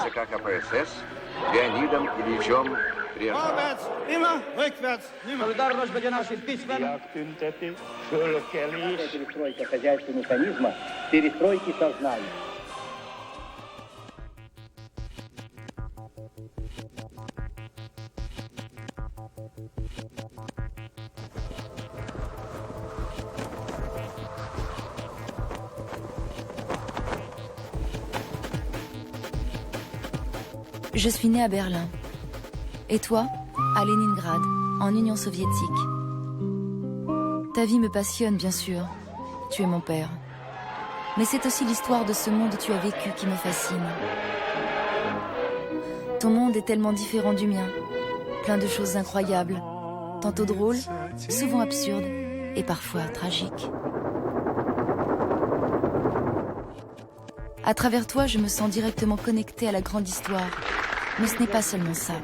ЦК КПСС Леонидом Ильичем Брежневым. Перестройка хозяйственного механизма, перестройки сознания. Je suis née à Berlin. Et toi, à Leningrad, en Union soviétique. Ta vie me passionne, bien sûr. Tu es mon père. Mais c'est aussi l'histoire de ce monde où tu as vécu qui me fascine. Ton monde est tellement différent du mien. Plein de choses incroyables. Tantôt drôles, souvent absurdes et parfois tragiques. À travers toi, je me sens directement connectée à la grande histoire. Mais ce n'est pas seulement ça.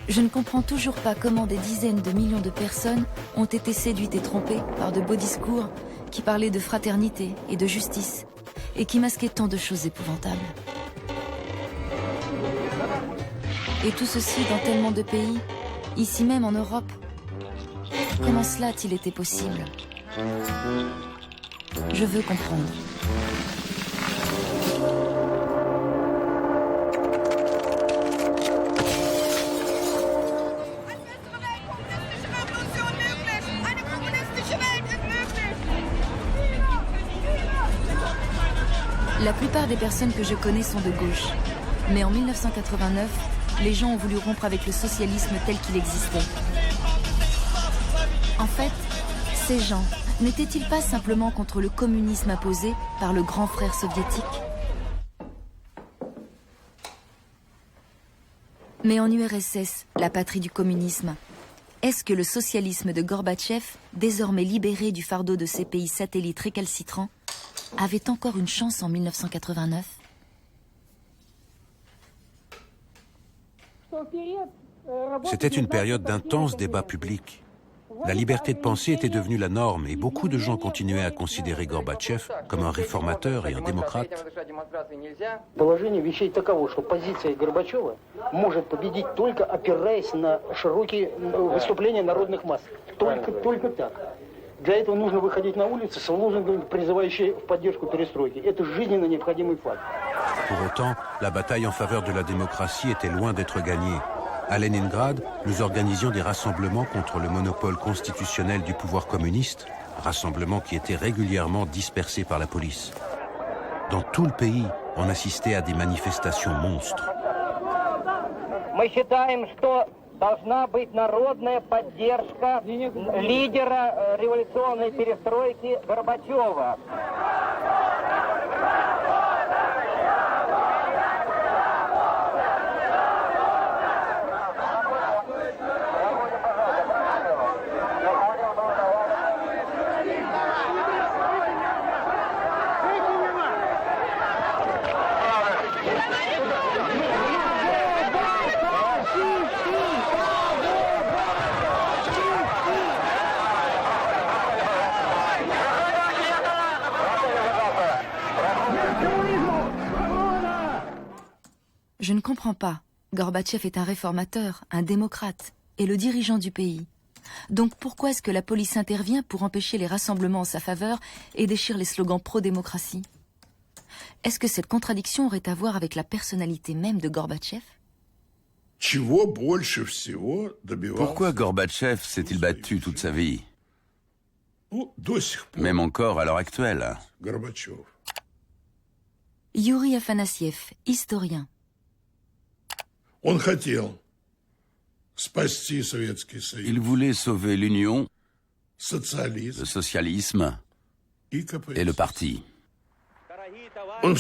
Je ne comprends toujours pas comment des dizaines de millions de personnes ont été séduites et trompées par de beaux discours qui parlaient de fraternité et de justice et qui masquaient tant de choses épouvantables. Et tout ceci dans tellement de pays, ici même en Europe. Comment cela a-t-il été possible ? Je veux comprendre. La plupart des personnes que je connais sont de gauche. Mais en 1989, les gens ont voulu rompre avec le socialisme tel qu'il existait. En fait, ces gens n'étaient-ils pas simplement contre le communisme imposé par le grand frère soviétique ? Mais en URSS, la patrie du communisme, est-ce que le socialisme de Gorbatchev, désormais libéré du fardeau de ces pays satellites récalcitrants, avait encore une chance en 1989 ? C'était une période d'intenses débats publics. La liberté de penser était devenue la norme et beaucoup de gens continuaient à considérer Gorbatchev comme un réformateur et un démocrate. Положение вещей таково, что позиция Горбачева может победить только опираясь на широкие выступления народных масс. Только так. Для этого нужно выходить на улицы с лозунгами, призывающими в поддержку перестройки. Это жизненно необходимый факт. Pour autant, la bataille en faveur de la démocratie était loin d'être gagnée. À Leningrad, nous organisions des rassemblements contre le monopole constitutionnel du pouvoir communiste, rassemblements qui étaient régulièrement dispersés par la police. Dans tout le pays, on assistait à des manifestations monstres. Мы считаем, что должна быть народная поддержка лидера революционной перестройки Горбачева. Je ne comprends pas. Gorbatchev est un réformateur, un démocrate et le dirigeant du pays. Donc pourquoi est-ce que la police intervient pour empêcher les rassemblements en sa faveur et déchire les slogans pro-démocratie ? Est-ce que cette contradiction aurait à voir avec la personnalité même de Gorbatchev ? Pourquoi Gorbatchev s'est-il battu toute sa vie ? Même encore à l'heure actuelle. Yuri Afanassiev, historien. Il voulait sauver l'Union, le socialisme et le parti. Toute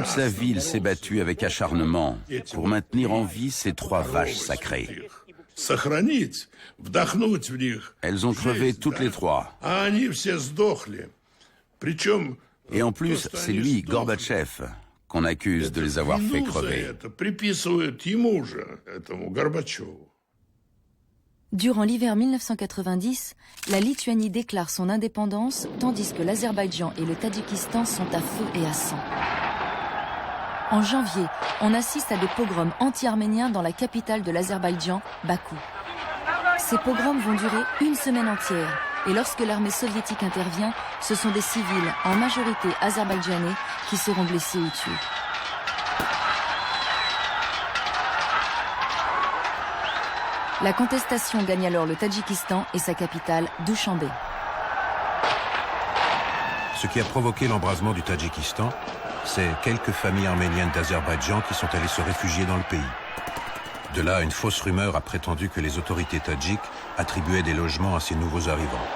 sa vie, il s'est battu avec acharnement pour maintenir en vie ces trois vaches sacrées. Elles ont crevé toutes les trois. Et en plus, c'est lui, Gorbatchev, qu'on accuse de les avoir fait crever. Durant l'hiver 1990, la Lituanie déclare son indépendance, tandis que l'Azerbaïdjan et le Tadjikistan sont à feu et à sang. En janvier, on assiste à des pogroms anti-arméniens dans la capitale de l'Azerbaïdjan, Bakou. Ces pogroms vont durer une semaine entière, et lorsque l'armée soviétique intervient, ce sont des civils, en majorité azerbaïdjanais, qui seront blessés ou tués. La contestation gagne alors le Tadjikistan et sa capitale, Dushanbe. Ce qui a provoqué l'embrasement du Tadjikistan, c'est quelques familles arméniennes d'Azerbaïdjan qui sont allées se réfugier dans le pays. De là, une fausse rumeur a prétendu que les autorités tadjiques attribuaient des logements à ces nouveaux arrivants.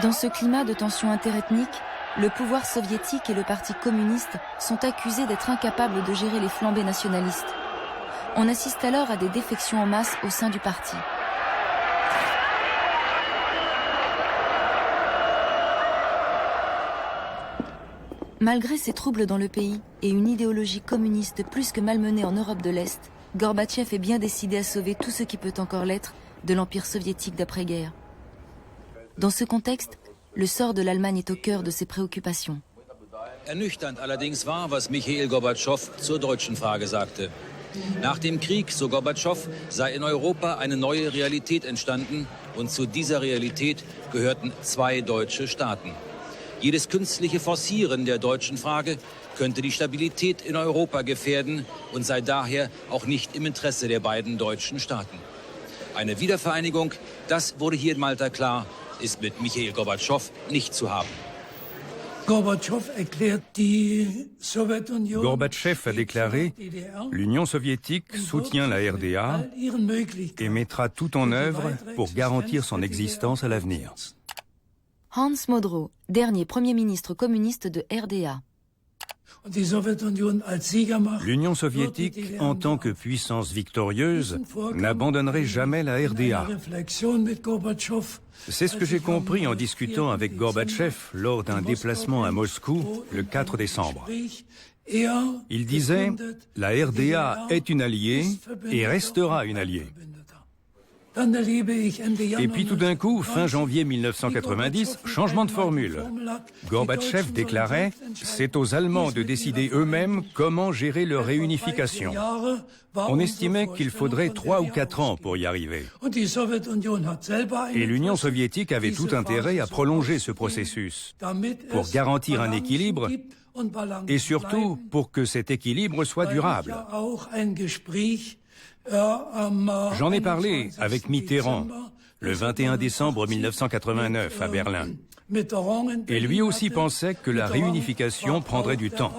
Dans ce climat de tension interethnique, le pouvoir soviétique et le parti communiste sont accusés d'être incapables de gérer les flambées nationalistes. On assiste alors à des défections en masse au sein du parti. Malgré ces troubles dans le pays et une idéologie communiste plus que malmenée en Europe de l'Est, Gorbatchev est bien décidé à sauver tout ce qui peut encore l'être de l'Empire soviétique d'après-guerre. Dans ce contexte, le sort de l'Allemagne est au cœur de ses préoccupations. Ernüchternd allerdings war, was Michail Gorbatschow zur deutschen Frage sagte. Nach dem Krieg, so Gorbatschow, sei in Europa eine neue Realität entstanden und zu dieser Realität gehörten 2 deutsche Staaten. Jedes künstliche Forcieren der deutschen Frage könnte die Stabilität in Europa gefährden und sei daher auch nicht im Interesse der beiden deutschen Staaten. Eine Wiedervereinigung, das wurde hier in Malta klar, ist mit Michail Gorbatschow nicht zu haben. Gorbatchev a déclaré « L'Union soviétique soutient la RDA et mettra tout en œuvre pour garantir son existence à l'avenir. » Hans Modrow, dernier Premier ministre communiste de RDA. L'Union soviétique, en tant que puissance victorieuse, n'abandonnerait jamais la RDA. C'est ce que j'ai compris en discutant avec Gorbatchev lors d'un déplacement à Moscou le 4 décembre. Il disait « La RDA est une alliée et restera une alliée ». Et puis tout d'un coup, fin janvier 1990, changement de formule. Gorbatchev déclarait « C'est aux Allemands de décider eux-mêmes comment gérer leur réunification ». On estimait qu'il faudrait 3 ou 4 ans pour y arriver. Et l'Union soviétique avait tout intérêt à prolonger ce processus, pour garantir un équilibre et surtout pour que cet équilibre soit durable. J'en ai parlé avec Mitterrand le 21 décembre 1989 à Berlin. Et lui aussi pensait que la réunification prendrait du temps.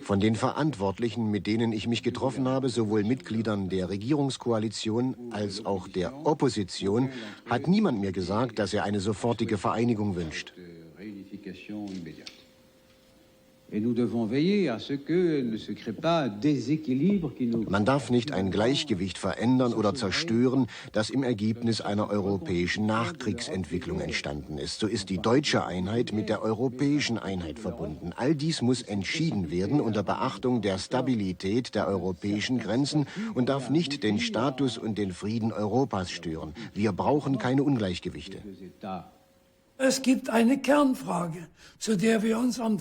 Von den Verantwortlichen, mit denen ich mich getroffen habe, sowohl Mitgliedern der Regierungskoalition als auch der Opposition, hat niemand mir gesagt, dass er eine sofortige Vereinigung wünscht. Man darf nicht ein Gleichgewicht verändern oder zerstören, das im Ergebnis einer europäischen Nachkriegsentwicklung entstanden ist. So ist die deutsche Einheit mit der europäischen Einheit verbunden. All dies muss entschieden werden unter Beachtung der Stabilität der europäischen Grenzen und darf nicht den Status und den Frieden Europas stören. Wir brauchen keine Ungleichgewichte.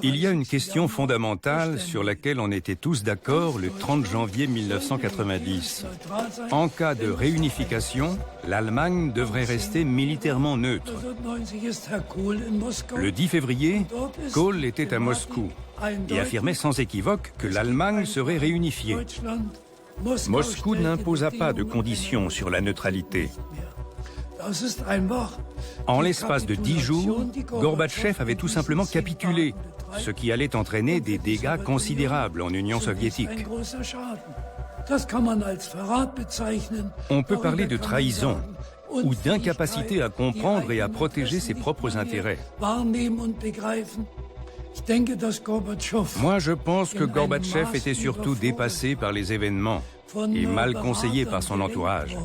Il y a une question fondamentale sur laquelle on était tous d'accord le 30 janvier 1990. En cas de réunification, l'Allemagne devrait rester militairement neutre. Le 10 février, Kohl était à Moscou et affirmait sans équivoque que l'Allemagne serait réunifiée. Moscou n'imposa pas de conditions sur la neutralité. En l'espace de 10 jours, Gorbatchev avait tout simplement capitulé, ce qui allait entraîner des dégâts considérables en Union soviétique. On peut parler de trahison ou d'incapacité à comprendre et à protéger ses propres intérêts. Moi, je pense que Gorbatchev était surtout dépassé par les événements et mal conseillé par son entourage.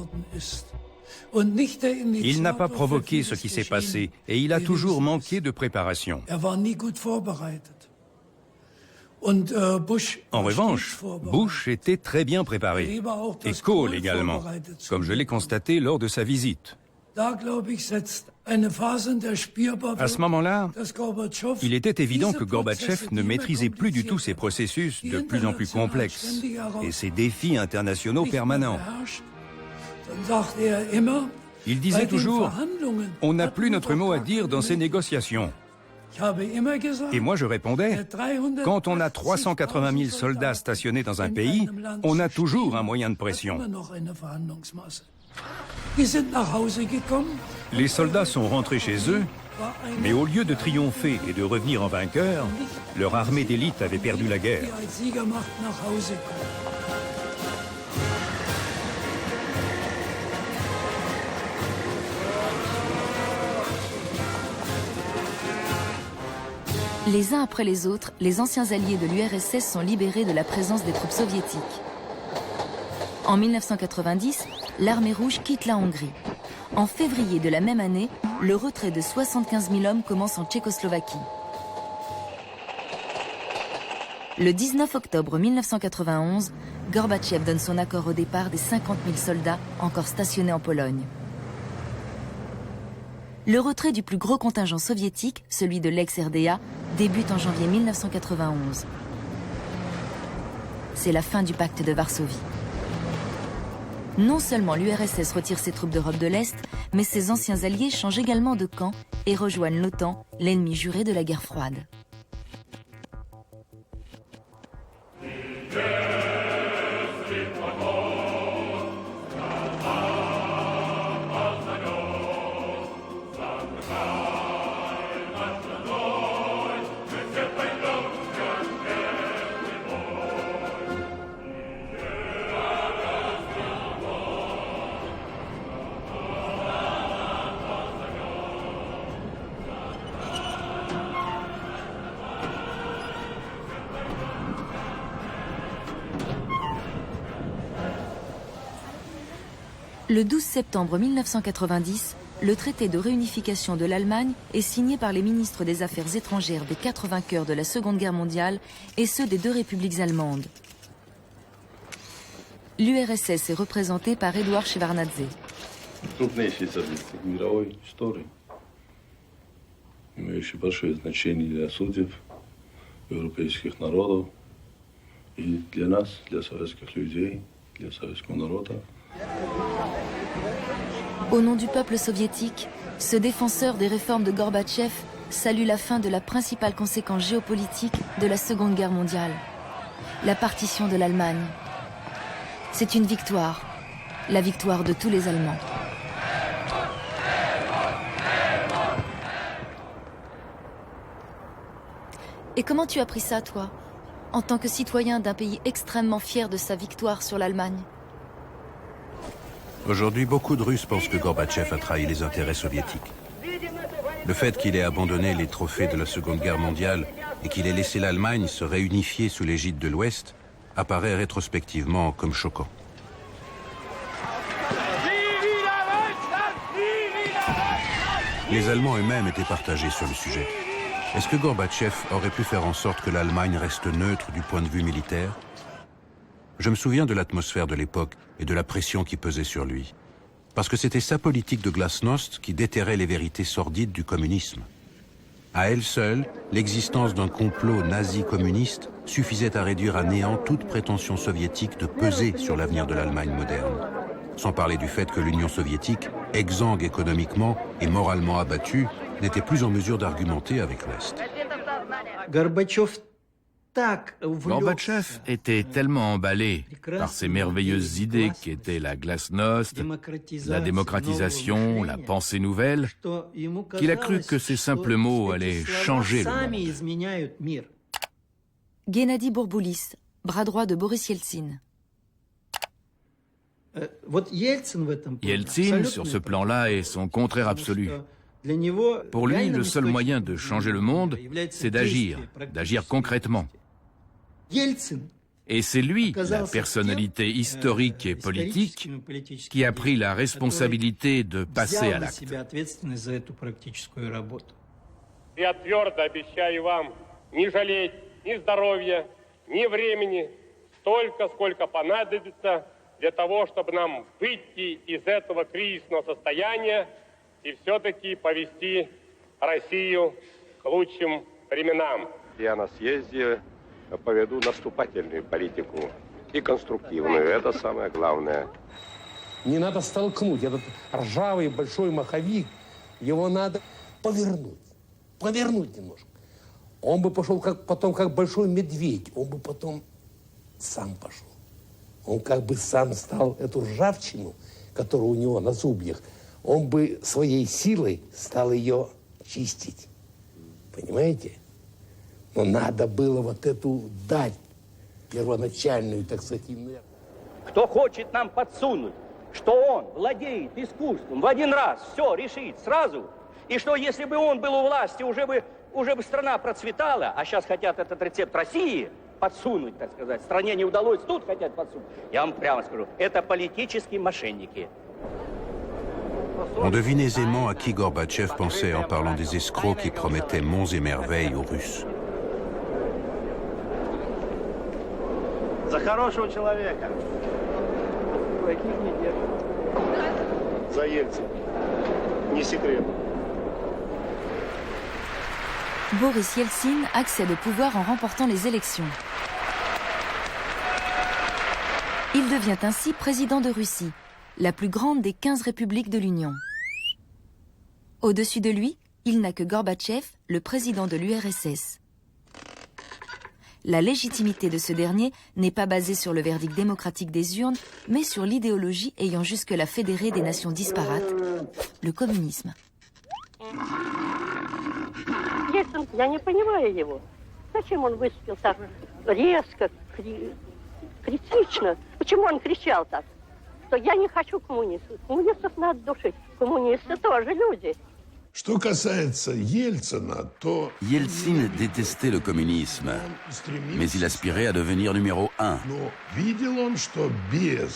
Il n'a pas provoqué ce qui s'est passé et il a toujours manqué de préparation. En revanche, Bush était très bien préparé, et Kohl également, comme je l'ai constaté lors de sa visite. À ce moment-là, il était évident que Gorbatchev ne maîtrisait plus du tout ces processus de plus en plus complexes et ces défis internationaux permanents. Il disait toujours « On n'a plus notre mot à dire dans ces négociations ». Et moi je répondais « Quand on a 380 000 soldats stationnés dans un pays, on a toujours un moyen de pression ». Les soldats sont rentrés chez eux, mais au lieu de triompher et de revenir en vainqueurs, leur armée d'élite avait perdu la guerre. Les uns après les autres, les anciens alliés de l'URSS sont libérés de la présence des troupes soviétiques. En 1990, l'armée rouge quitte la Hongrie. En février de la même année, le retrait de 75 000 hommes commence en Tchécoslovaquie. Le 19 octobre 1991, Gorbatchev donne son accord au départ des 50 000 soldats encore stationnés en Pologne. Le retrait du plus gros contingent soviétique, celui de l'ex-RDA, débute en janvier 1991. C'est la fin du pacte de Varsovie. Non seulement l'URSS retire ses troupes d'Europe de l'Est, mais ses anciens alliés changent également de camp et rejoignent l'OTAN, l'ennemi juré de la guerre froide. Le 12 septembre 1990, le traité de réunification de l'Allemagne est signé par les ministres des Affaires étrangères des 4 vainqueurs de la Seconde Guerre mondiale et ceux des 2 républiques allemandes. L'URSS est représentée par Eduard Shevardnadze. Крупнейшие события мировой истории, имеющие большое значение для судеб европейских народов и для нас, для советских людей, для советского народа. Au nom du peuple soviétique, ce défenseur des réformes de Gorbatchev salue la fin de la principale conséquence géopolitique de la Seconde Guerre mondiale, la partition de l'Allemagne. C'est une victoire, la victoire de tous les Allemands. Et comment tu as pris ça, toi, en tant que citoyen d'un pays extrêmement fier de sa victoire sur l'Allemagne ? Aujourd'hui, beaucoup de Russes pensent que Gorbatchev a trahi les intérêts soviétiques. Le fait qu'il ait abandonné les trophées de la Seconde Guerre mondiale et qu'il ait laissé l'Allemagne se réunifier sous l'égide de l'Ouest apparaît rétrospectivement comme choquant. Les Allemands eux-mêmes étaient partagés sur le sujet. Est-ce que Gorbatchev aurait pu faire en sorte que l'Allemagne reste neutre du point de vue militaire ? Je me souviens de l'atmosphère de l'époque et de la pression qui pesait sur lui. Parce que c'était sa politique de glasnost qui déterrait les vérités sordides du communisme. À elle seule, l'existence d'un complot nazi-communiste suffisait à réduire à néant toute prétention soviétique de peser sur l'avenir de l'Allemagne moderne. Sans parler du fait que l'Union soviétique, exsangue économiquement et moralement abattue, n'était plus en mesure d'argumenter avec l'Ouest. Gorbatchev était tellement emballé par ces merveilleuses idées qu'étaient la glasnost, la démocratisation, la pensée nouvelle, qu'il a cru que ces simples mots allaient changer le monde. Gennady Bourboulis, bras droit de Boris Yeltsin. Yeltsin, sur ce plan-là, est son contraire absolu. Pour lui, le seul moyen de changer le monde, c'est d'agir concrètement. Et c'est lui, la personnalité historique et politique, qui a pris la responsabilité de passer à l'acte. Я твердо обещаю вам не жалеть ни здоровья, ни времени, столько, сколько понадобится для того, чтобы нам выйти из этого кризисного состояния и все-таки повести Россию к лучшим временам. Я на съезде поведу наступательную политику и конструктивную. Это самое главное. Не надо столкнуть этот ржавый большой маховик, его надо повернуть немножко. Он бы пошел потом как большой медведь, он бы потом сам пошел. Он как бы сам стал эту ржавчину, которая у него на зубьях, он бы своей силой стал ее чистить. Понимаете? Но надо было вот эту дать первоначальную, так сказать, энергию. Кто хочет нам подсунуть, что он владеет искусством в один раз, все решить сразу, и что если бы он был у власти, уже бы страна процветала, а сейчас хотят этот рецепт России подсунуть, так сказать, стране не удалось, тут хотят подсунуть. Я вам прямо скажу, это политические мошенники. On devine aisément à qui Gorbatchev pensait en parlant des escrocs qui promettaient monts et merveilles aux Russes. За хорошего человека. За Ельцин. Не секрет. Boris Yeltsin accède au pouvoir en remportant les élections. Il devient ainsi président de Russie, la plus grande des 15 républiques de l'Union. Au-dessus de lui, il n'a que Gorbatchev, le président de l'URSS. La légitimité de ce dernier n'est pas basée sur le verdict démocratique des urnes, mais sur l'idéologie ayant jusque-là fédéré des nations disparates, le communisme. Ельцин, я не понимаю его. Зачем он выступил так резко, критично? Почему он кричал так? Что я не хочу коммунистов. Коммунистов надо душить. Коммунисты тоже люди. Что касается Ельцина, то... Yeltsin détestait le communisme, mais il aspirait à devenir numéro 1.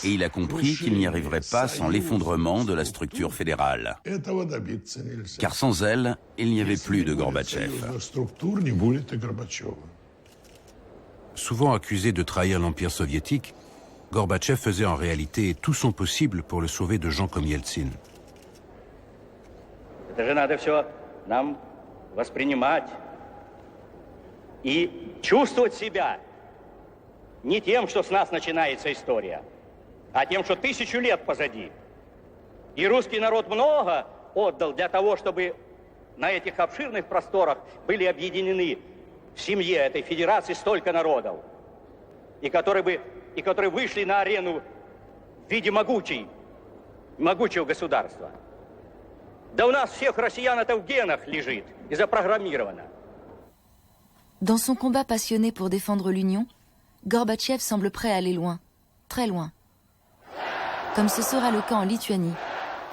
Et il a compris qu'il n'y arriverait pas sans l'effondrement de la structure fédérale. Car sans elle, il n'y avait plus de Gorbatchev. Souvent accusé de trahir l'Empire soviétique, Gorbatchev faisait en réalité tout son possible pour le sauver de gens comme Yeltsin. Это же надо все нам воспринимать и чувствовать себя не тем, что с нас начинается история, а тем, что 1000 лет позади. И русский народ много отдал для того, чтобы на этих обширных просторах были объединены в семье этой федерации столько народов, и которые вышли на арену в виде могучего государства. Да у нас всех россиян это в генах лежит и запрограммировано. Dans son combat passionné pour défendre l'Union, Gorbatchev semble prêt à aller loin, très loin. Comme ce sera le cas en Lituanie,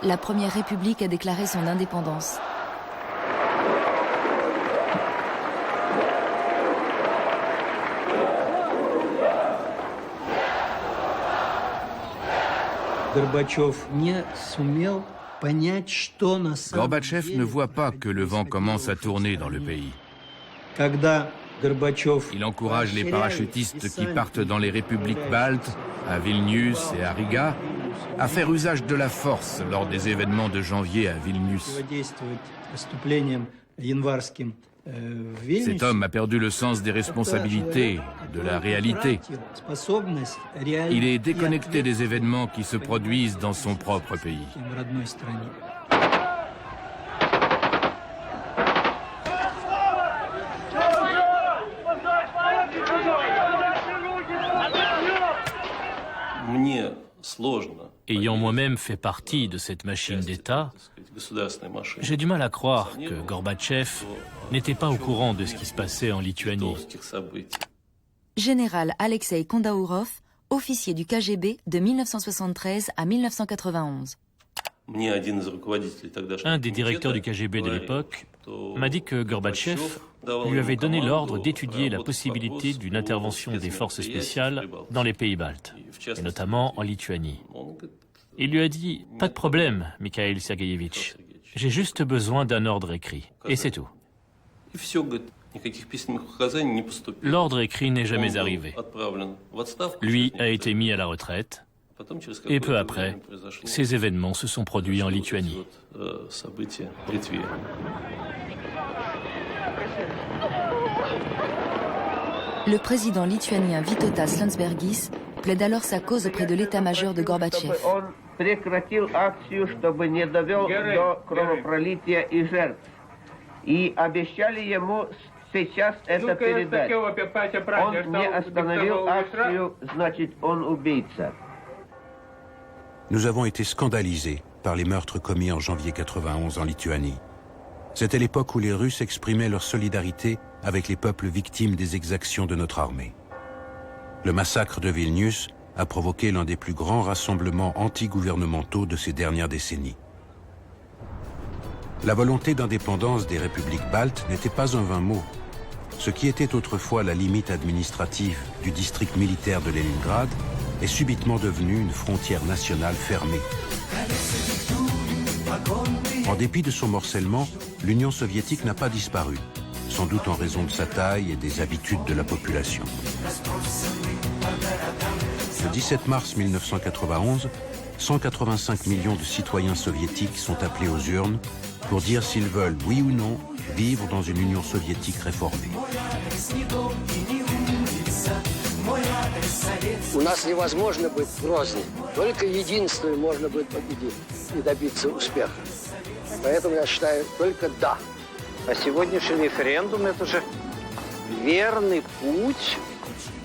la première république a déclaré son indépendance. Gorbatchev ne voit pas que le vent commence à tourner dans le pays. Il encourage les parachutistes qui partent dans les républiques baltes, à Vilnius et à Riga, à faire usage de la force lors des événements de janvier à Vilnius. Cet homme a perdu le sens des responsabilités, de la réalité. Il est déconnecté des événements qui se produisent dans son propre pays. Ayant moi-même fait partie de cette machine d'État, j'ai du mal à croire que Gorbatchev n'était pas au courant de ce qui se passait en Lituanie. Général Alexei Kondaourov, officier du KGB de 1973 à 1991. Un des directeurs du KGB de l'époque m'a dit que Gorbatchev lui avait donné l'ordre d'étudier la possibilité d'une intervention des forces spéciales dans les pays baltes, et notamment en Lituanie. Il lui a dit « Pas de problème, Mikhail Sergeyevitch, j'ai juste besoin d'un ordre écrit, et c'est tout. » L'ordre écrit n'est jamais arrivé. Lui a été mis à la retraite, et peu après, ces événements se sont produits en Lituanie. Le président lituanien Vytautas Landsbergis plaide alors sa cause auprès de l'état-major de Gorbatchev. Nous avons été scandalisés par les meurtres commis en janvier 91 en Lituanie. C'était l'époque où les Russes exprimaient leur solidarité avec les peuples victimes des exactions de notre armée. Le massacre de Vilnius a provoqué l'un des plus grands rassemblements anti-gouvernementaux de ces dernières décennies. La volonté d'indépendance des républiques baltes n'était pas un vain mot. Ce qui était autrefois la limite administrative du district militaire de Leningrad est subitement devenu une frontière nationale fermée. En dépit de son morcellement, l'Union soviétique n'a pas disparu, sans doute en raison de sa taille et des habitudes de la population. Le 17 mars 1991, 185 millions de citoyens soviétiques sont appelés aux urnes pour dire s'ils veulent, oui ou non, vivre dans une Union soviétique réformée. У нас невозможно быть в Грозне. Только единством можно будет победить и добиться успеха. Поэтому я считаю только «да». А сегодняшний референдум – это же верный путь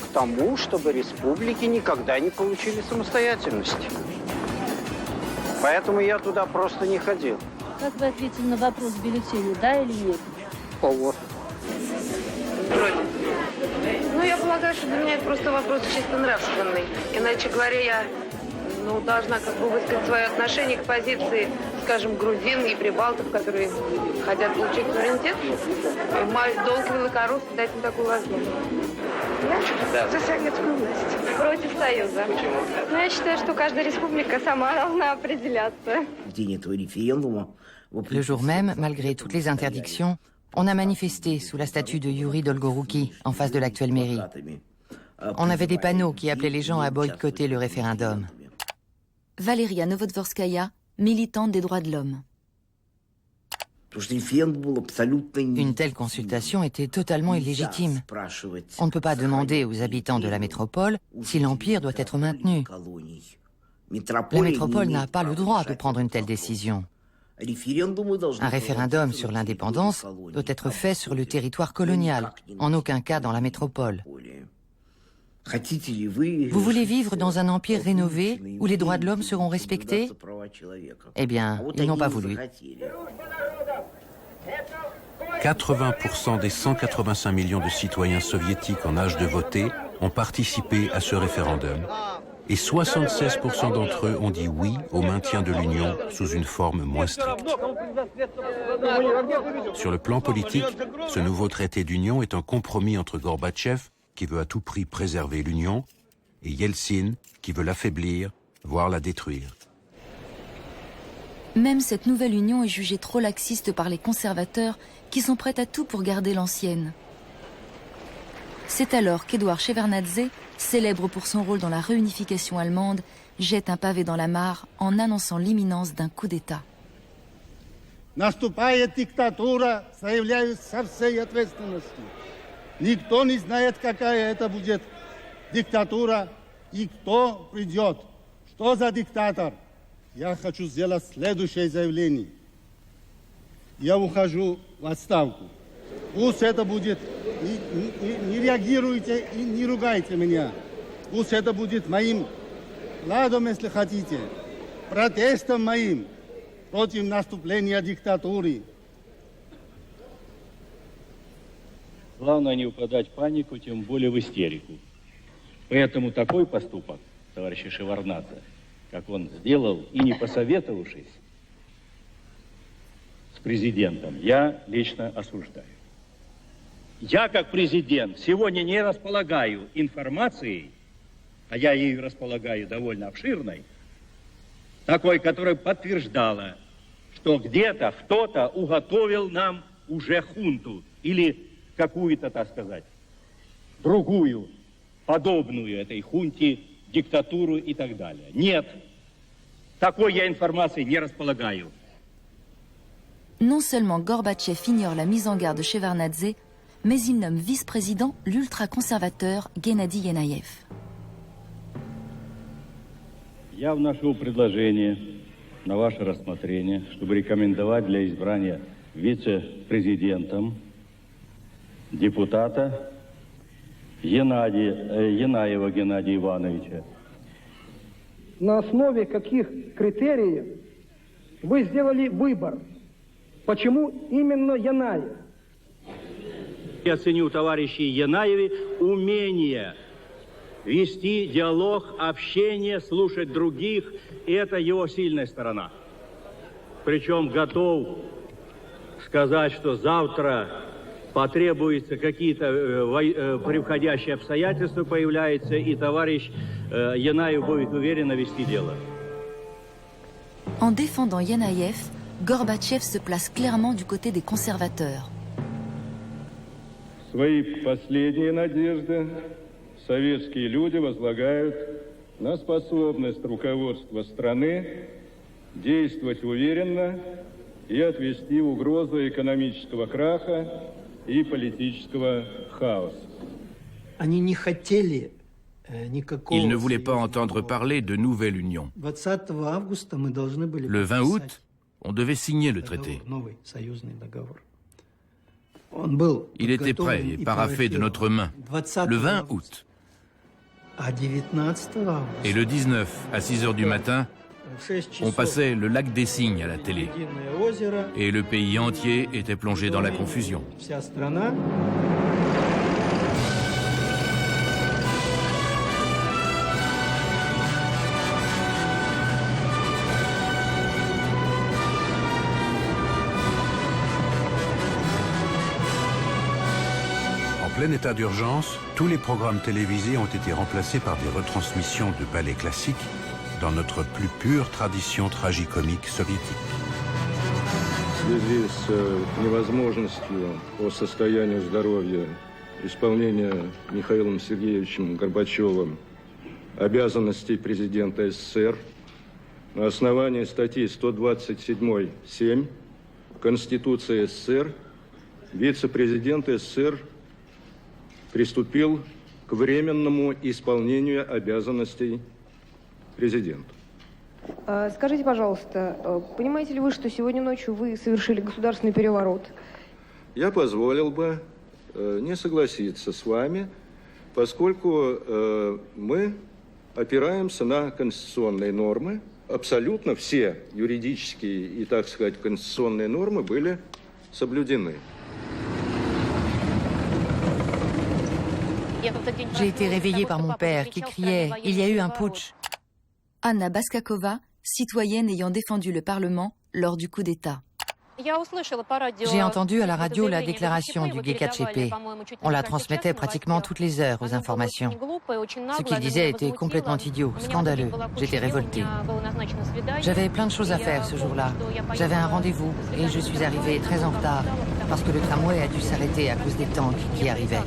к тому, чтобы республики никогда не получили самостоятельности. Поэтому я туда просто не ходил. Как вы ответили на вопрос в бюллетене, да или нет? Вот. Ну, я полагаю, что для меня это просто вопрос чисто нравственный. Иначе говоря, я должна как бы высказать свое отношение к позиции, скажем, грузин и прибалтов, которые хотят получить суверенитет. И мой долг великорусский дать им такую возможность. Я за советскую власть. Против Союза. Почему? Ну, я считаю, что каждая республика сама должна определяться. Le jour même, malgré toutes les interdictions, on a manifesté sous la statue de Yuri Dolgorouki, en face de l'actuelle mairie. On avait des panneaux qui appelaient les gens à boycotter le référendum. Valeria Novodvorskaya, militante des droits de l'homme. Une telle consultation était totalement illégitime. On ne peut pas demander aux habitants de la métropole si l'Empire doit être maintenu. La métropole n'a pas le droit de prendre une telle décision. Un référendum sur l'indépendance doit être fait sur le territoire colonial, en aucun cas dans la métropole. Vous voulez vivre dans un empire rénové où les droits de l'homme seront respectés? Eh bien, ils n'ont pas voulu. 80% des 185 millions de citoyens soviétiques en âge de voter ont participé à ce référendum. Et 76% d'entre eux ont dit oui au maintien de l'Union sous une forme moins stricte. Sur le plan politique, ce nouveau traité d'union est un compromis entre Gorbatchev, qui veut à tout prix préserver l'Union, et Yeltsin, qui veut l'affaiblir, voire la détruire. Même cette nouvelle union est jugée trop laxiste par les conservateurs qui sont prêts à tout pour garder l'ancienne. C'est alors qu'Édouard Shevardnadze, célèbre pour son rôle dans la réunification allemande, jette un pavé dans la mare en annonçant l'imminence d'un coup d'État. Наступает диктатура, заявляю со всей ответственностью. Никто не знает, какая это будет диктатура и кто придет. Что за диктатор? Я хочу сделать следующее заявление. Я ухожу в отставку. Пусть это будет, не реагируйте и не ругайте меня. Пусть это будет моим ладом, если хотите, протестом моим против наступления диктатуры. Главное не упадать в панику, тем более в истерику. Поэтому такой поступок, товарища Шеварднадзе, как он сделал, и не посоветовавшись, президентом я лично осуждаю. Я, как президент, сегодня не располагаю информацией, а я ею располагаю довольно обширной, такой, которая подтверждала, что где-то кто-то уготовил нам уже хунту или какую-то, так сказать, другую, подобную этой хунте, диктатуру и так далее. Нет, такой я информации не располагаю. Non seulement Gorbatchev ignore la mise en garde de Shevardnadze, mais il nomme vice-président l'ultra-conservateur Gennady Yenayev. Я вношу предложение на ваше рассмотрение, чтобы рекомендовать для избрания вице-президентом депутата Янаева Геннадия Ивановича. На основе каких критериев вы сделали выбор? Почему именно Янаев? Я ценю товарищей Янаеве умение вести диалог, общение, слушать других, и это его сильная сторона. Причем готов сказать, что завтра потребуются какие-то превходящие обстоятельства появляются, и товарищ Янаев будет уверенно вести дело. En défendant Yenayev, Gorbatchev se place clairement du côté des conservateurs. Свои последние надежды советские люди возлагают на способность руководства страны действовать уверенно и отвести угрозу экономического краха и политического хаоса. Они не хотели никакого... Ils ne voulaient pas entendre parler de nouvelle union. 20 августа мы должны были... Le 20 août, on devait signer le traité. Новый союзный договор. Il était prêt et paraphé de notre main, le 20 août. Et le 19, à 6 heures du matin, on passait le lac des Cygnes à la télé. Et le pays entier était plongé dans la confusion. En plein état d'urgence, tous les programmes télévisés ont été remplacés par des retransmissions de ballets classiques dans notre plus pure tradition tragicomique soviétique. В связи с невозможностью по состоянию здоровья исполнения Михаилом Сергеевичем Горбачевым обязанностей президента СССР на основании статьи 127.7 Конституции СССР вице-президент СССР приступил к временному исполнению обязанностей президента. Скажите, пожалуйста, понимаете ли вы, что сегодня ночью вы совершили государственный переворот? Я позволил бы не согласиться с вами, поскольку мы опираемся на конституционные нормы. Абсолютно все юридические и, так сказать, конституционные нормы были соблюдены. J'ai été réveillée par mon père qui criait « Il y a eu un putsch ». Anna Baskakova, citoyenne ayant défendu le Parlement lors du coup d'État. J'ai entendu à la radio la déclaration du GKCP. On la transmettait pratiquement toutes les heures aux informations. Ce qu'il disait était complètement idiot, scandaleux. J'étais révoltée. J'avais plein de choses à faire ce jour-là. J'avais un rendez-vous et je suis arrivée très en retard parce que le tramway a dû s'arrêter à cause des tanks qui arrivaient.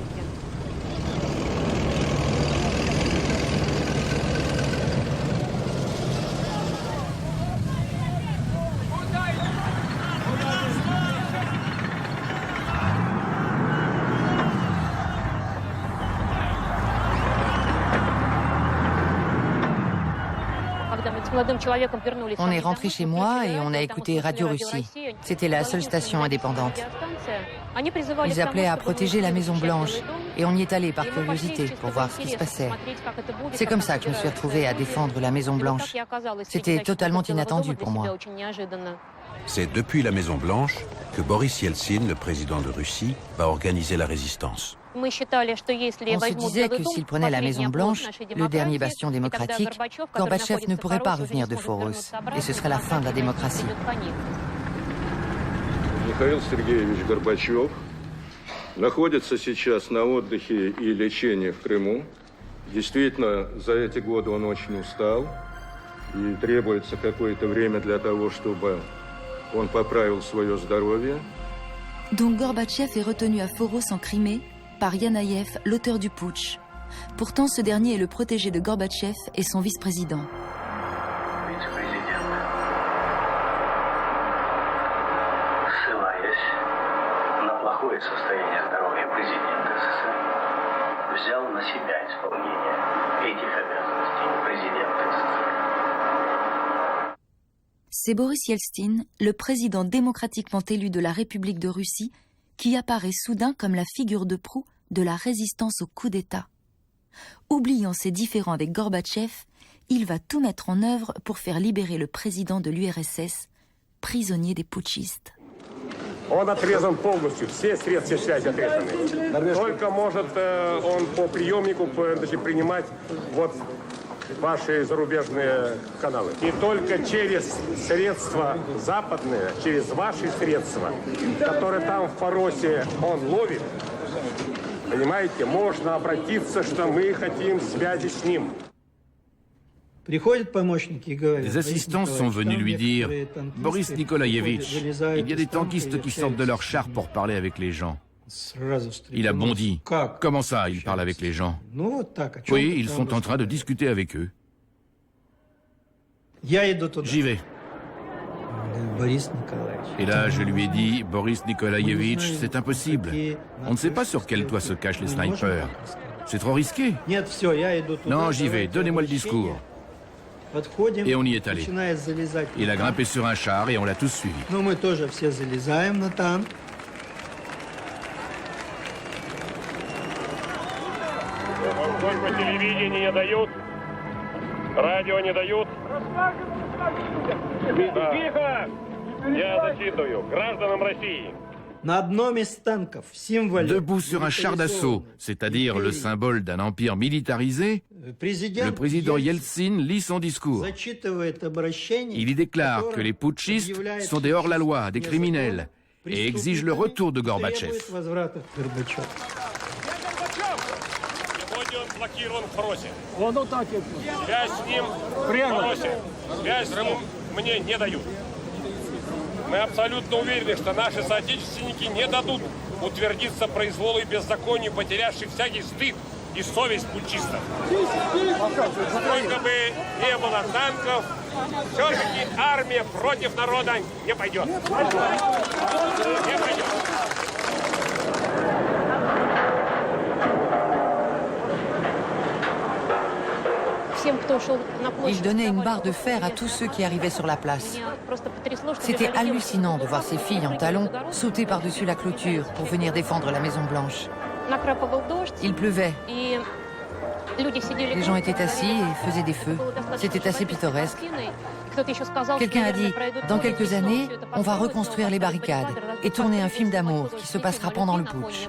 On est rentré chez moi et on a écouté Radio Russie. C'était la seule station indépendante. Ils appelaient à protéger la Maison Blanche et on y est allé par curiosité pour voir ce qui se passait. C'est comme ça que je me suis retrouvée à défendre la Maison Blanche. C'était totalement inattendu pour moi. C'est depuis la Maison Blanche que Boris Yeltsin, le président de Russie, va organiser la résistance. On se disait que s'il prenait la Maison Blanche, le dernier bastion démocratique, Gorbatchev ne pourrait pas revenir de Foros, et ce serait la fin de la démocratie. Михаил Сергеевич Горбачев находится сейчас на отдыхе и лечении в Крыму. Действительно, за эти годы он очень устал, и требуется какое-то время для того, чтобы он поправил свое здоровье. Donc Gorbatchev est retenu à Foros en Crimée par Yanayev, l'auteur du putsch. Pourtant, ce dernier est le protégé de Gorbatchev et son vice-président. Состояние здоровья президента СССР взял на себя исполнение этих обязанностей президента СССР. C'est Boris Yeltsin, le président démocratiquement élu de la République de Russie, qui apparaît soudain comme la figure de proue de la résistance au coup d'État. Oubliant ses différends avec Gorbatchev, il va tout mettre en œuvre pour faire libérer le président de l'URSS, prisonnier des putschistes. Он отрезан полностью, все средства связи отрезаны. Только может он по приемнику принимать вот ваши зарубежные каналы. И только через средства западные, через ваши средства, которые там в Форосе он ловит, понимаете, можно обратиться, что мы хотим связи с ним. Les assistants sont venus lui dire « Boris Nikolaïevitch, il y a des tankistes qui sortent de leur char pour parler avec les gens. » Il a bondi. « Comment ça, ils parlent avec les gens ?»« Oui, ils sont en train de discuter avec eux. » J'y vais. Et là, je lui ai dit « Boris Nikolaïevitch, c'est impossible. On ne sait pas sur quel toit se cachent les snipers. C'est trop risqué. » Non, j'y vais, donnez-moi le discours. Et on y est allé. Il a grimpé sur un char et on l'a tous suivi. Поскольку телевидение не дают, радио не дают. Тихо! Я зачитываю. Гражданам России. Debout sur un char d'assaut, c'est-à-dire le symbole d'un empire militarisé, le président Yeltsin lit son discours. Il y déclare que les putschistes sont des hors-la-loi, des criminels, et exige le retour de Gorbatchev. Блокирован в Форосе. Связь с ним в Форосе. Связь с ним мне не дают. Мы абсолютно уверены, что наши соотечественники не дадут утвердиться произволу и беззаконию, потерявших всякий стыд и совесть путчистов. Сколько бы не было танков, все-таки армия против народа не пойдет. Не пойдет. Il donnait une barre de fer à tous ceux qui arrivaient sur la place. C'était hallucinant de voir ces filles en talons sauter par-dessus la clôture pour venir défendre la Maison Blanche. Il pleuvait. Les gens étaient assis et faisaient des feux. C'était assez pittoresque. Quelqu'un a dit, dans quelques années, on va reconstruire les barricades et tourner un film d'amour qui se passera pendant le putsch.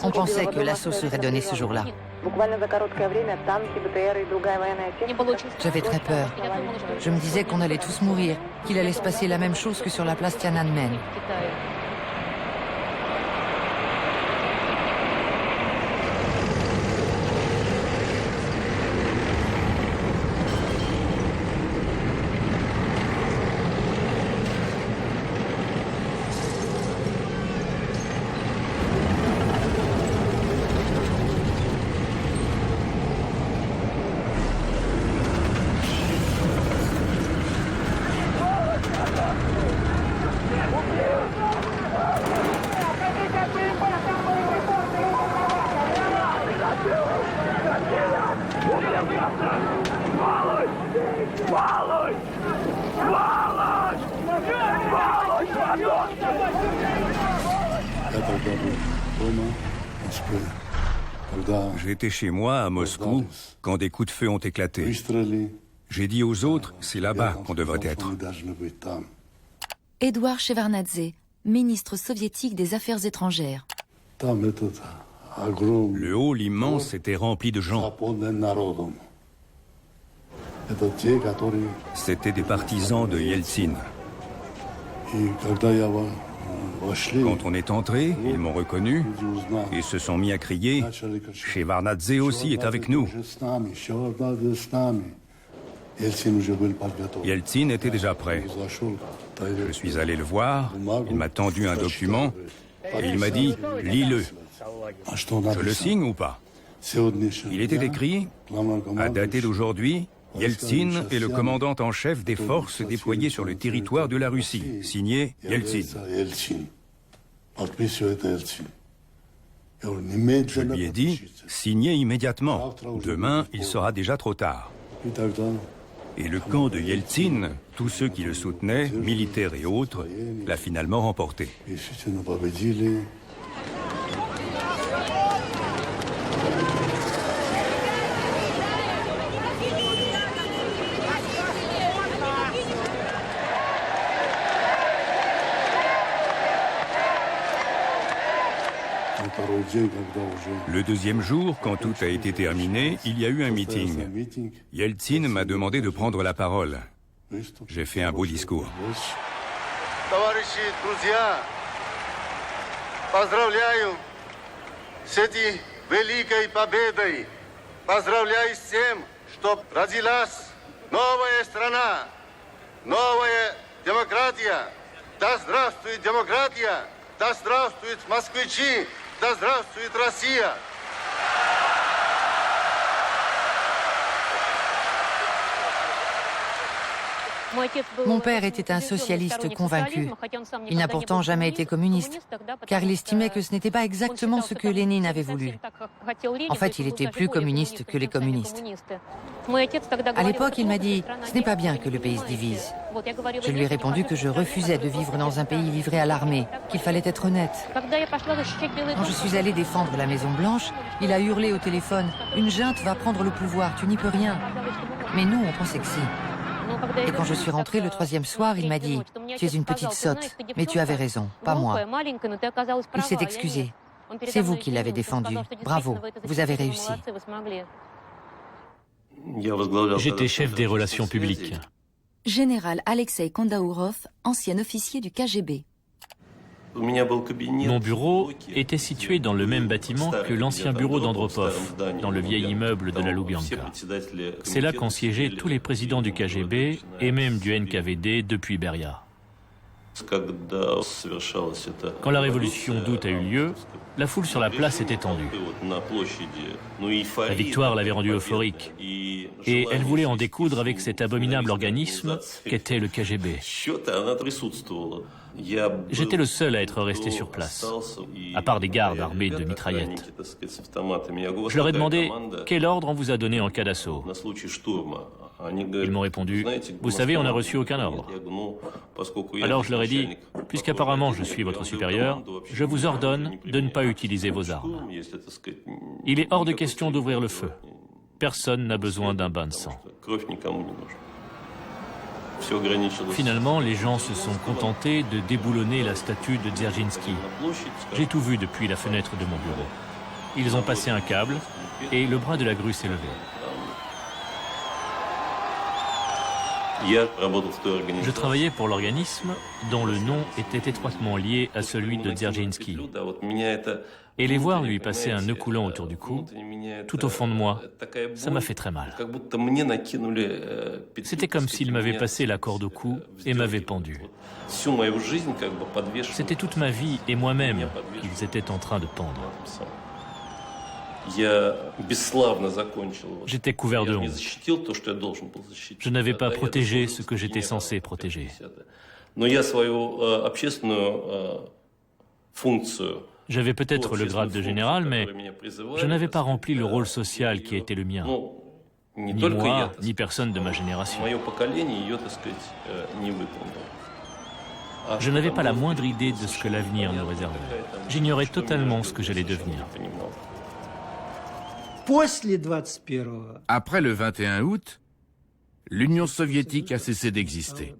On pensait que l'assaut serait donné ce jour-là. J'avais très peur. Je me disais qu'on allait tous mourir, qu'il allait se passer la même chose que sur la place Tiananmen. J'étais chez moi, à Moscou, quand des coups de feu ont éclaté. J'ai dit aux autres, c'est là-bas qu'on devrait être. Édouard Shevardnadze, ministre soviétique des Affaires étrangères. Le hall immense était rempli de gens. C'étaient des partisans de Yeltsin. Quand on est entré, ils m'ont reconnu et se sont mis à crier « Shevardnadze aussi est avec nous ». Yeltsin était déjà prêt. Je suis allé le voir, il m'a tendu un document et il m'a dit « Lis-le ». Je le signe ou pas? Il était écrit « À dater d'aujourd'hui, Yeltsin est le commandant en chef des forces déployées sur le territoire de la Russie. Signé Yeltsin. » Je lui ai dit « Signez immédiatement. Demain, il sera déjà trop tard. » Et le camp de Yeltsin, tous ceux qui le soutenaient, militaires et autres, l'a finalement remporté. Le deuxième jour, quand tout a été terminé, il y a eu un meeting. Yeltsin m'a demandé de prendre la parole. J'ai fait un beau discours. Товарищи, друзья, поздравляю с этой великой победой. Поздравляю с тем, что родилась новая страна, новая демократия. Да здравствует демократия, да здравствуют москвичи, да здравствует Россия! Mon père était un socialiste convaincu. Il n'a pourtant jamais été communiste, car il estimait que ce n'était pas exactement ce que Lénine avait voulu. En fait, il était plus communiste que les communistes. À l'époque, il m'a dit « Ce n'est pas bien que le pays se divise ». Je lui ai répondu que je refusais de vivre dans un pays livré à l'armée, qu'il fallait être honnête. Quand je suis allée défendre la Maison-Blanche, il a hurlé au téléphone « Une junte va prendre le pouvoir, tu n'y peux rien ». Mais nous, on pensait que si. Et quand je suis rentrée le troisième soir, il m'a dit « Tu es une petite sotte, mais tu avais raison, pas moi ». Il s'est excusé. C'est vous qui l'avez défendu. Bravo, vous avez réussi. J'étais chef des relations publiques. Général Alexei Kondaourov, ancien officier du KGB. Mon bureau était situé dans le même bâtiment que l'ancien bureau d'Andropov, dans le vieil immeuble de la Loubianka. C'est là qu'ont siégé tous les présidents du KGB et même du NKVD depuis Beria. Quand la révolution d'août a eu lieu, la foule sur la place était tendue. La victoire l'avait rendue euphorique et elle voulait en découdre avec cet abominable organisme qu'était le KGB. J'étais le seul à être resté sur place, à part des gardes armés de mitraillettes. Je leur ai demandé quel ordre on vous a donné en cas d'assaut. Ils m'ont répondu « Vous savez, on n'a reçu aucun ordre ». Alors je leur ai dit « Puisqu'apparemment je suis votre supérieur, je vous ordonne de ne pas utiliser vos armes. Il est hors de question d'ouvrir le feu. Personne n'a besoin d'un bain de sang. » Finalement, les gens se sont contentés de déboulonner la statue de Dzerzhinsky. J'ai tout vu depuis la fenêtre de mon bureau. Ils ont passé un câble et le bras de la grue s'est levé. Je travaillais pour l'organisme dont le nom était étroitement lié à celui de Dzerzhinsky. Et les voir lui passer un nœud coulant autour du cou, tout au fond de moi, ça m'a fait très mal. C'était comme s'il m'avait passé la corde au cou et m'avait pendu. C'était toute ma vie et moi-même qu'ils étaient en train de pendre. J'étais couvert de honte. Je n'avais pas protégé ce que j'étais censé protéger. J'avais peut-être le grade de général, mais je n'avais pas rempli le rôle social qui était le mien. Ni moi, ni personne de ma génération. Je n'avais pas la moindre idée de ce que l'avenir nous réservait. J'ignorais totalement ce que j'allais devenir. Après le 21 août, l'Union soviétique a cessé d'exister.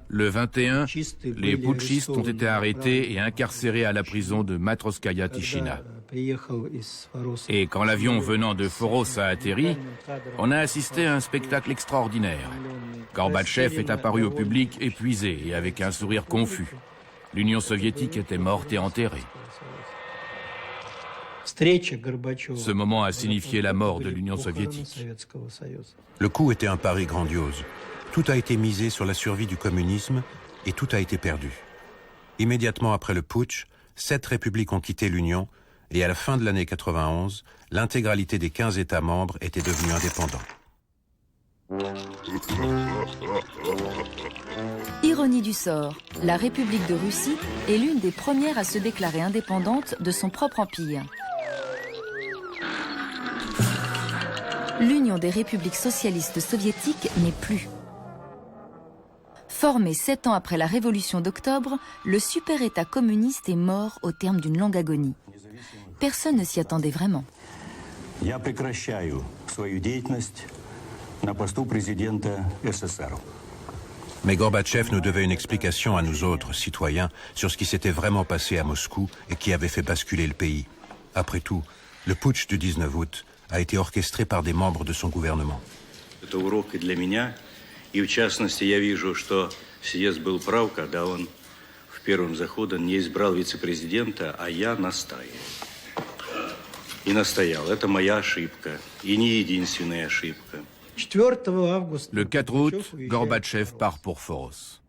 Le 21, les putschistes ont été arrêtés et incarcérés à la prison de Matrosskaya Tichina. Et quand l'avion venant de Foros a atterri, on a assisté à un spectacle extraordinaire. Gorbatchev est apparu au public épuisé et avec un sourire confus. L'Union soviétique était morte et enterrée. Ce moment a signifié la mort de l'Union soviétique. Le coup était un pari grandiose. Tout a été misé sur la survie du communisme et tout a été perdu. Immédiatement après le putsch, 7 républiques ont quitté l'Union et à la fin de l'année 91, l'intégralité des 15 États membres était devenue indépendants. Ironie du sort, la République de Russie est l'une des premières à se déclarer indépendante de son propre empire. L'Union des républiques socialistes soviétiques n'est plus. Formé 7 ans après la Révolution d'octobre, le super-État communiste est mort au terme d'une longue agonie. Personne ne s'y attendait vraiment. Я прекращаю свою деятельность на посту президента СССР. Mais Gorbatchev nous devait une explication à nous autres, citoyens, sur ce qui s'était vraiment passé à Moscou et qui avait fait basculer le pays. Après tout, le putsch du 19 août a été orchestré par des membres de son gouvernement. Это урок и для меня. И в частности, я вижу, что Сиес был прав, когда он в первом заходе не избрал вице-президента, а я настаивал. И настоял. Это моя ошибка. И не единственная ошибка. Le 4 août, Gorbatchev part pour Foros.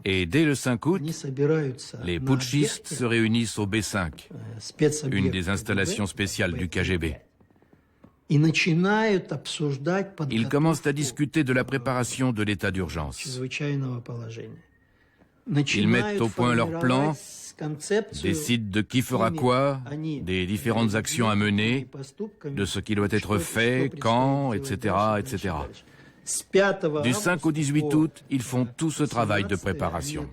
Et dès le 5 août, les putschistes se réunissent au B5, une des installations spéciales du KGB. Ils commencent à discuter de la préparation de l'état d'urgence. Ils mettent au point leur plan, décident de qui fera quoi, des différentes actions à mener, de ce qui doit être fait, quand, etc., etc. Du 5 au 18 août, ils font tout ce travail de préparation.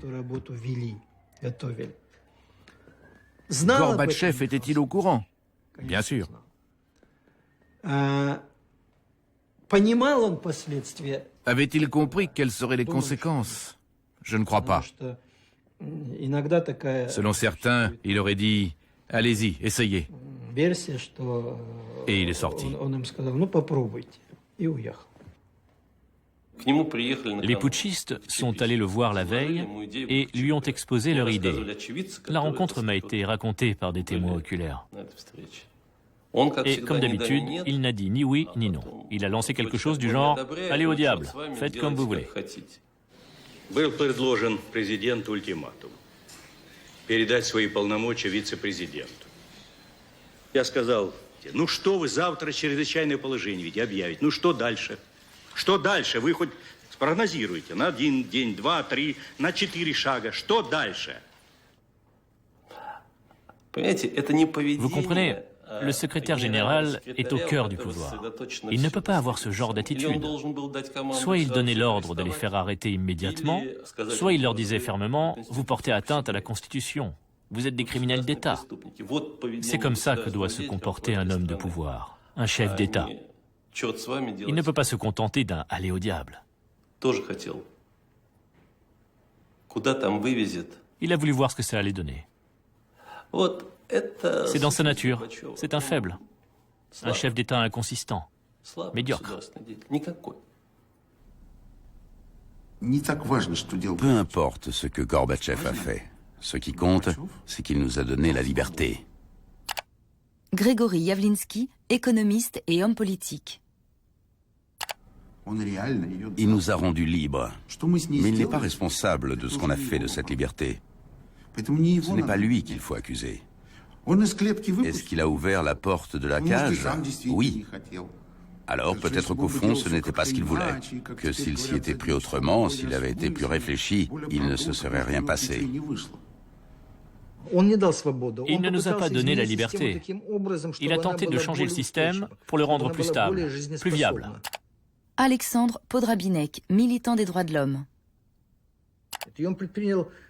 Gorbatchev était-il au courant? Bien sûr. Avait-il compris quelles seraient les conséquences? Je ne crois pas. Selon certains, il aurait dit « Allez-y, essayez ». Et il est sorti. Les putschistes sont allés le voir la veille et lui ont exposé leur idée. La rencontre m'a été racontée par des témoins oculaires. Et comme d'habitude, il n'a dit ni oui ni non. Il a lancé quelque chose du genre « Allez au diable, faites comme vous voulez ». Был предложен президенту ультиматум передать свои полномочия вице-президенту. Я сказал, ну что вы завтра чрезвычайное положение ведь объявите, ну что дальше? Что дальше? Вы хоть спрогнозируете на 1 день, 2, 3, на 4 шага. Что дальше? Vous comprenez, le secrétaire général est au cœur du pouvoir. Il ne peut pas avoir ce genre d'attitude. Soit il donnait l'ordre de les faire arrêter immédiatement, soit il leur disait fermement « Vous portez atteinte à la Constitution. Vous êtes des criminels d'État. » C'est comme ça que doit se comporter un homme de pouvoir, un chef d'État. Il ne peut pas se contenter d'un « aller au diable ». Il a voulu voir ce que ça allait donner. C'est dans sa nature. C'est un faible. Un chef d'État inconsistant. Médiocre. Peu importe ce que Gorbatchev a fait. Ce qui compte, c'est qu'il nous a donné la liberté. Grégory Yavlinsky, économiste et homme politique. Il nous a rendus libres, mais il n'est pas responsable de ce qu'on a fait de cette liberté. Ce n'est pas lui qu'il faut accuser. Est-ce qu'il a ouvert la porte de la cage? Oui. Alors peut-être qu'au fond, ce n'était pas ce qu'il voulait. Que s'il s'y était pris autrement, s'il avait été plus réfléchi, il ne se serait rien passé. Il ne nous a pas donné la liberté. Il a tenté de changer le système pour le rendre plus stable, plus viable. Alexandre Podrabinek, militant des droits de l'homme.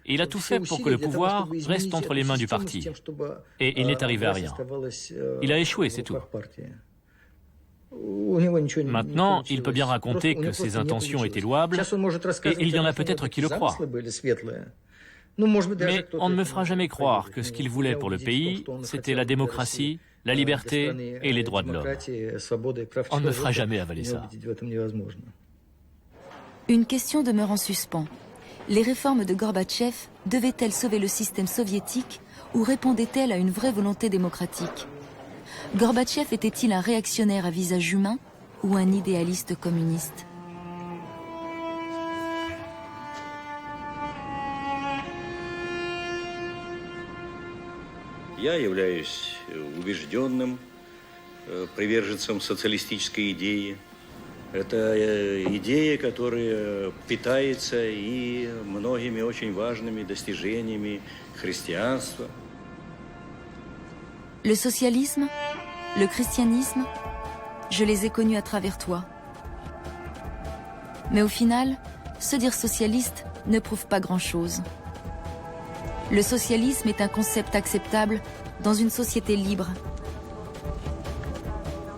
Il a tout fait pour que le pouvoir reste entre les mains du parti. Et il n'est arrivé à rien. Il a échoué, c'est tout. Maintenant, il peut bien raconter que ses intentions étaient louables, et il y en a peut-être qui le croient. Mais on ne me fera jamais croire que ce qu'il voulait pour le pays, c'était la démocratie, la liberté et les droits de l'homme. On ne me fera jamais avaler ça. Une question demeure en suspens. Les réformes de Gorbatchev devaient-elles sauver le système soviétique ou répondaient-elles à une vraie volonté démocratique? Gorbatchev était-il un réactionnaire à visage humain ou un idéaliste communiste? Я являюсь убежденным приверженцем социалистической идеи. Это идея, которая питается и многими очень важными достижениями христианства. Le socialisme, le christianisme, je les ai connus à travers toi. Mais au final, se dire socialiste ne prouve pas grand-chose. Le socialisme est un concept acceptable dans une société libre.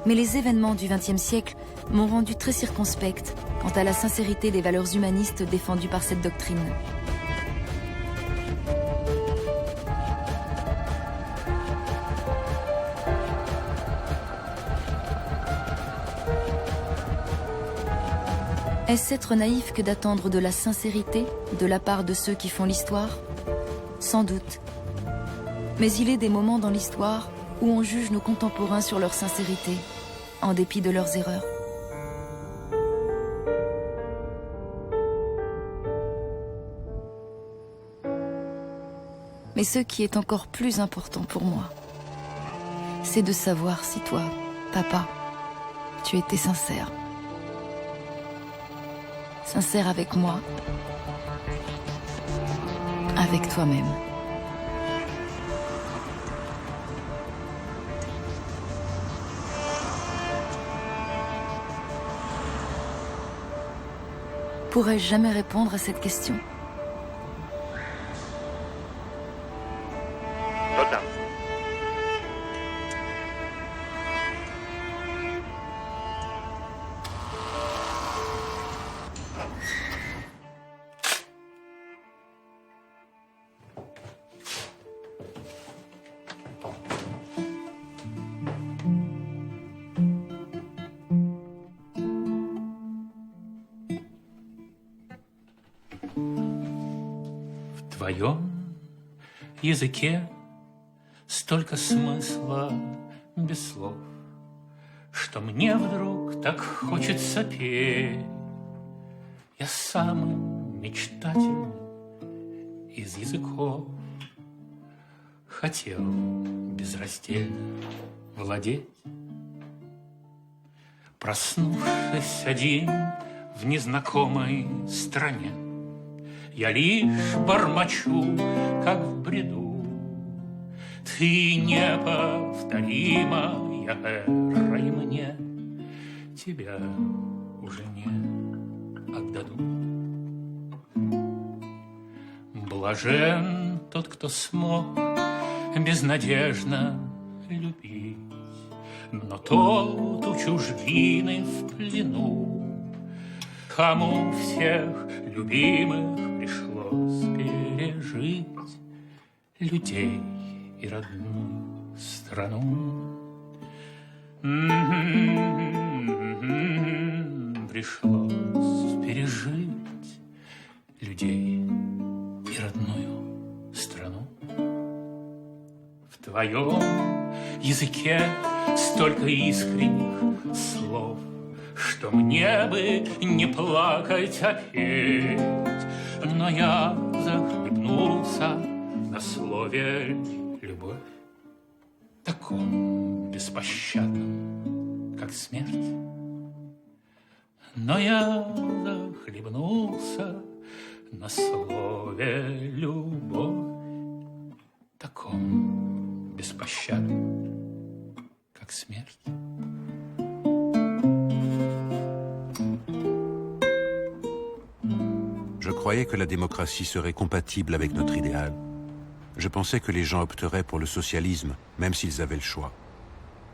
Mais les événements du XXe siècle m'ont rendu très circonspecte quant à la sincérité des valeurs humanistes défendues par cette doctrine. Est-ce être naïf que d'attendre de la sincérité de la part de ceux qui font l'histoire? Sans doute. Mais il est des moments dans l'histoire où on juge nos contemporains sur leur sincérité, en dépit de leurs erreurs. Mais ce qui est encore plus important pour moi, c'est de savoir si toi, papa, tu étais sincère. Sincère avec moi, avec toi-même. Pourrais-je jamais répondre à cette question? В твоем языке столько смысла без слов, что мне вдруг так хочется петь. Я самый мечтательный из языков, хотел безраздельно владеть. Проснувшись один в незнакомой стране, я лишь бормочу, как в бреду. Ты неповторимая эра, и мне тебя уже не отдадут. Блажен тот, кто смог безнадежно любить, но тот у чужбины в плену, кому всех любимых пришлось пережить, людей и родную страну. Пришлось пережить людей и родную страну. В твоем языке столько искренних слов, что мне бы не плакать, а петь. Но я захлебнулся на слове «любовь», таком беспощадном, как смерть. Но я захлебнулся на слове «любовь», таком беспощадном, как смерть. Je croyais que la démocratie serait compatible avec notre idéal. Je pensais que les gens opteraient pour le socialisme, même s'ils avaient le choix.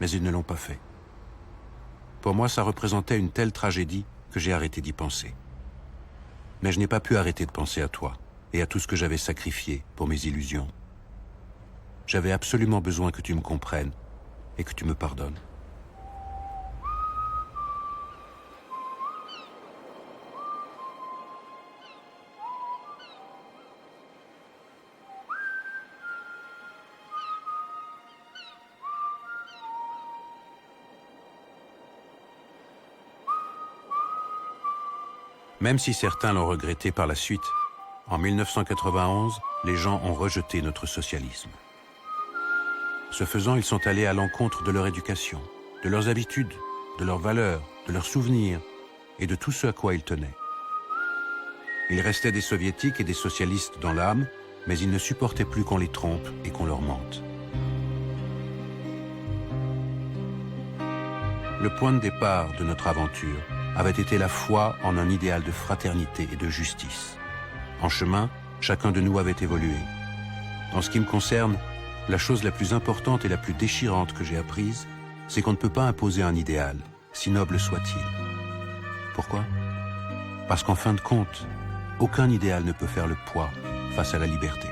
Mais ils ne l'ont pas fait. Pour moi, ça représentait une telle tragédie que j'ai arrêté d'y penser. Mais je n'ai pas pu arrêter de penser à toi. et à tout ce que j'avais sacrifié pour mes illusions. J'avais absolument besoin que tu me comprennes et que tu me pardonnes. Même si certains l'ont regretté par la suite, en 1991, les gens ont rejeté notre socialisme. Ce faisant, ils sont allés à l'encontre de leur éducation, de leurs habitudes, de leurs valeurs, de leurs souvenirs et de tout ce à quoi ils tenaient. Il restait des soviétiques et des socialistes dans l'âme, mais ils ne supportaient plus qu'on les trompe et qu'on leur mente. Le point de départ de notre aventure avait été la foi en un idéal de fraternité et de justice. En chemin, chacun de nous avait évolué. En ce qui me concerne, la chose la plus importante et la plus déchirante que j'ai apprise, c'est qu'on ne peut pas imposer un idéal, si noble soit-il. Pourquoi? Parce qu'en fin de compte, aucun idéal ne peut faire le poids face à la liberté.